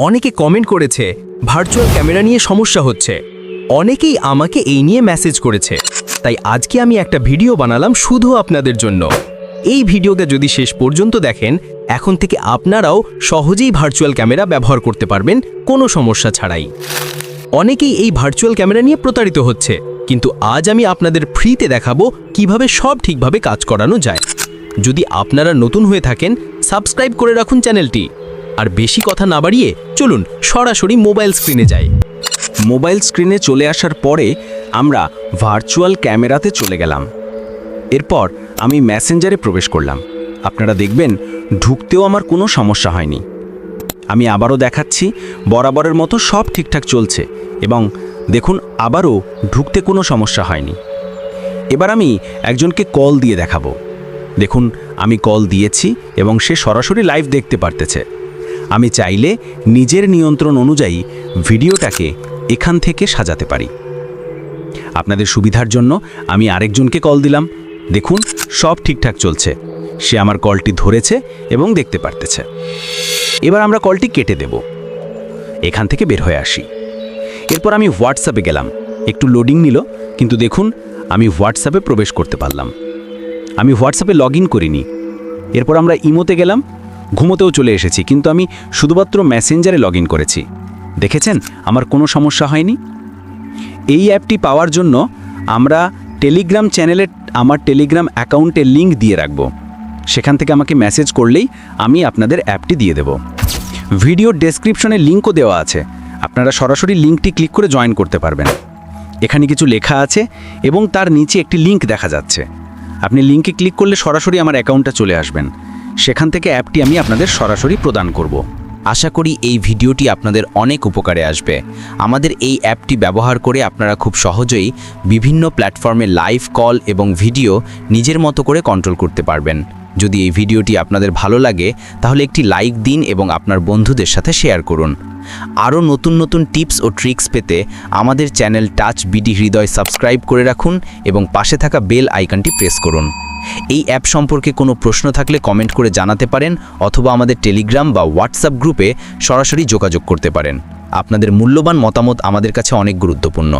অনেকে কমেন্ট করেছে virtual camera নিয়ে সমস্যা হচ্ছে। অনেকেই আমাকে এই নিয়ে মেসেজ করেছে। তাই আজকে আমি একটা ভিডিও বানালাম শুধু আপনাদের জন্য। এই ভিডিওটা যদি শেষ পর্যন্ত দেখেন, এখন থেকে আপনারাও সহজেই ভার্চুয়াল ক্যামেরা ব্যবহার করতে পারবেন কোনো সমস্যা ছাড়াই। অনেকেই এই ভার্চুয়াল ক্যামেরা নিয়ে প্রতারিত হচ্ছে, কিন্তু আজ আমি আপনাদের ফ্রিতে দেখাবো কিভাবে সব ঠিকভাবে কাজ করানো যায়। যদি আপনারা নতুন হয়ে থাকেন, সাবস্ক্রাইব করে রাখুন চ্যানেলটি। আর বেশি কথা না বাড়িয়ে চলুন সরাসরি মোবাইল স্ক্রিনে যাই। মোবাইল স্ক্রিনে চলে আসার পরে আমরা ভার্চুয়াল ক্যামেরাতে চলে গেলাম। এরপর আমি মেসেঞ্জারে প্রবেশ করলাম। আপনারা দেখবেন ঢুকতেও আমার কোনো সমস্যা হয়নি। আমি আবারও দেখাচ্ছি, বরাবরের মতো সব ঠিকঠাক চলছে এবং দেখুন আবারও ঢুকতে কোনো সমস্যা হয়নি। এবার আমি একজনকে কল দিয়ে দেখাবো। দেখুন আমি কল দিয়েছি এবং সে সরাসরি লাইভ দেখতে পারতেছে। আমি চাইলে নিজের নিয়ন্ত্রণ অনুযায়ী ভিডিওটাকে এখান থেকে সাজাতে পারি। আপনাদের সুবিধার জন্য আমি আরেকজনকে কল দিলাম। দেখুন সব ঠিকঠাক চলছে, সে আমার কলটি ধরেছে এবং দেখতে পারতেছে। এবার আমরা কলটি কেটে দেব। এখান থেকে বের হয়ে আসি। এরপর আমি হোয়াটসঅ্যাপে গেলাম। একটু লোডিং নিল, কিন্তু দেখুন আমি হোয়াটসঅ্যাপে প্রবেশ করতে পারলাম। আমি হোয়াটসঅ্যাপে লগ ইন করিনি। এরপর আমরা ইমোতে গেলাম। ঘুমোতেও চলে এসেছি, কিন্তু আমি শুধুমাত্র মেসেঞ্জারে লগ ইন করেছি। দেখেছেন আমার কোনো সমস্যা হয়নি। এই অ্যাপটি পাওয়ার জন্য আমরা টেলিগ্রাম চ্যানেলে আমার টেলিগ্রাম অ্যাকাউন্টে লিঙ্ক দিয়ে রাখব। সেখান থেকে আমাকে মেসেজ করলেই আমি আপনাদের অ্যাপটি দিয়ে দেব। ভিডিও ডেসক্রিপশনে লিঙ্কও দেওয়া আছে, আপনারা সরাসরি লিঙ্কটি ক্লিক করে জয়েন করতে পারবেন। এখানে কিছু লেখা আছে এবং তার নিচে একটি লিঙ্ক দেখা যাচ্ছে। আপনি লিঙ্কে ক্লিক করলে সরাসরি আমার অ্যাকাউন্টটা চলে আসবেন। সেখান থেকে অ্যাপটি আমি আপনাদের সরাসরি প্রদান করব। আশা করি এই ভিডিওটি আপনাদের অনেক উপকারে আসবে। আমাদের এই অ্যাপটি ব্যবহার করে আপনারা খুব সহজেই বিভিন্ন প্ল্যাটফর্মে লাইভ কল এবং ভিডিও নিজের মতো করে কন্ট্রোল করতে পারবেন। যদি এই ভিডিওটি আপনাদের ভালো লাগে তাহলে একটি লাইক দিন এবং আপনার বন্ধুদের সাথে শেয়ার করুন। আরও নতুন নতুন টিপস ও ট্রিক্স পেতে আমাদের চ্যানেল টাচ বিডি হৃদয় সাবস্ক্রাইব করে রাখুন এবং পাশে থাকা বেল আইকনটি প্রেস করুন। এই অ্যাপ সম্পর্কে কোনো প্রশ্ন থাকলে কমেন্ট করে জানাতে পারেন, অথবা আমাদের টেলিগ্রাম বা হোয়াটসঅ্যাপ গ্রুপে সরাসরি যোগাযোগ করতে পারেন। আপনাদের মূল্যবান মতামত আমাদের কাছে অনেক গুরুত্বপূর্ণ।